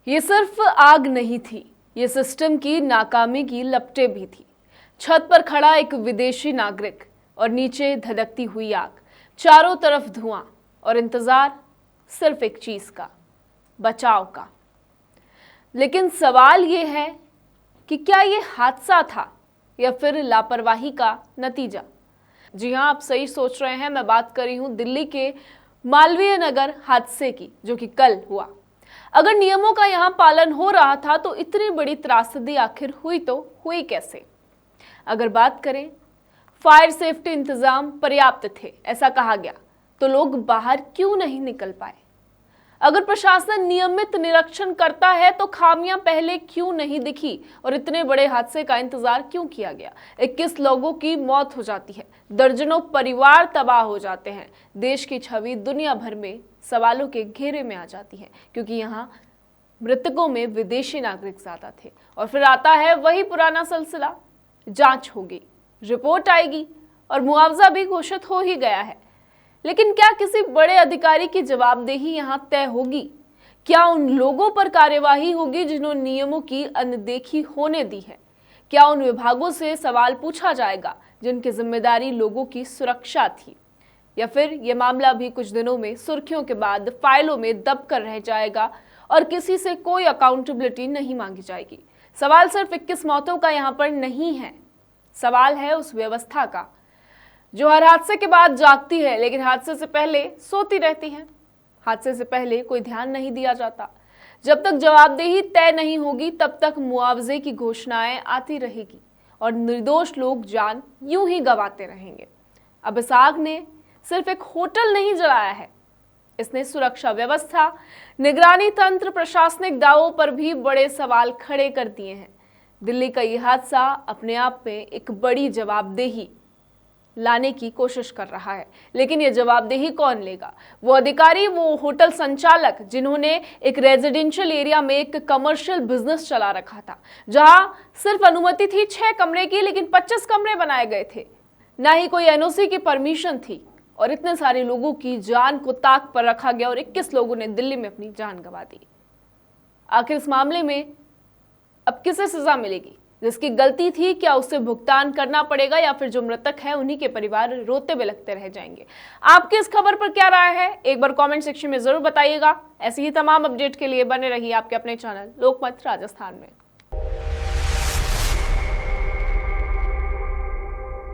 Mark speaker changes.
Speaker 1: ये सिर्फ आग नहीं थी, ये सिस्टम की नाकामी की लपटें भी थी। छत पर खड़ा एक विदेशी नागरिक और नीचे धधकती हुई आग, चारों तरफ धुआं और इंतजार सिर्फ एक चीज का, बचाव का। लेकिन सवाल ये है कि क्या ये हादसा था या फिर लापरवाही का नतीजा? जी हाँ, आप सही सोच रहे हैं। मैं बात कर रही हूं दिल्ली के मालवीय नगर हादसे की, जो कि कल हुआ। अगर नियमों का यहां पालन हो रहा था तो इतनी बड़ी त्रासदी आखिर हुई तो हुई कैसे? अगर बात करें, फायर सेफ्टी इंतजाम पर्याप्त थे ऐसा कहा गया, तो लोग बाहर क्यों नहीं निकल पाए? अगर प्रशासन नियमित निरीक्षण करता है तो खामियां पहले क्यों नहीं दिखी और इतने बड़े हादसे का इंतजार क्यों किया गया? 21 लोगों की मौत हो जाती है, दर्जनों परिवार तबाह हो जाते हैं, देश की छवि दुनिया भर में सवालों के घेरे में आ जाती है, क्योंकि यहाँ मृतकों में विदेशी नागरिक ज्यादा थे। और फिर आता है वही पुराना सिलसिला, जांच होगी, रिपोर्ट आएगी और मुआवजा भी घोषित हो ही गया है। लेकिन क्या किसी बड़े अधिकारी की जवाबदेही यहां तय होगी? क्या उन लोगों पर कार्यवाही होगी जिन्होंने नियमों की अनदेखी होने दी है? क्या उन विभागों से सवाल पूछा जाएगा जिनकी जिम्मेदारी लोगों की सुरक्षा थी? या फिर यह मामला भी कुछ दिनों में सुर्खियों के बाद फाइलों में दब कर रह जाएगा और किसी से कोई अकाउंटेबिलिटी नहीं मांगी जाएगी? सवाल सिर्फ 21 मौतों का यहाँ पर नहीं है, सवाल है उस व्यवस्था का जो हर हादसे के बाद जागती है लेकिन हादसे से पहले सोती रहती है। हादसे से पहले कोई ध्यान नहीं दिया जाता। जब तक जवाबदेही तय नहीं होगी तब तक मुआवजे की घोषणाएं आती रहेगी और निर्दोष लोग जान यूं ही गंवाते रहेंगे। अब इस आग ने सिर्फ एक होटल नहीं जलाया है, इसने सुरक्षा व्यवस्था, निगरानी तंत्र, प्रशासनिक दावों पर भी बड़े सवाल खड़े कर दिए हैं। दिल्ली का यह हादसा अपने आप में एक बड़ी जवाबदेही लाने की कोशिश कर रहा है, लेकिन ये जवाबदेही कौन लेगा? वो अधिकारी, वो होटल संचालक जिन्होंने एक रेजिडेंशियल एरिया में एक कमर्शियल बिजनेस चला रखा था, जहां सिर्फ अनुमति थी 6 कमरे की, लेकिन 25 कमरे बनाए गए थे। ना ही कोई एनओसी की परमिशन थी और इतने सारे लोगों की जान को ताक पर रखा गया और 21 लोगों ने दिल्ली में अपनी जान गंवा दी। आखिर इस मामले में अब किसे सजा मिलेगी? जिसकी गलती थी, क्या उसे भुगतान करना पड़ेगा या फिर जो मृतक है उन्हीं के परिवार रोते बिलखते रह जाएंगे? आपकी इस खबर पर क्या राय है? एक बार कमेंट सेक्शन में जरूर बताइएगा। ऐसी ही तमाम अपडेट के लिए बने रहिए आपके अपने चैनल लोकमत राजस्थान में।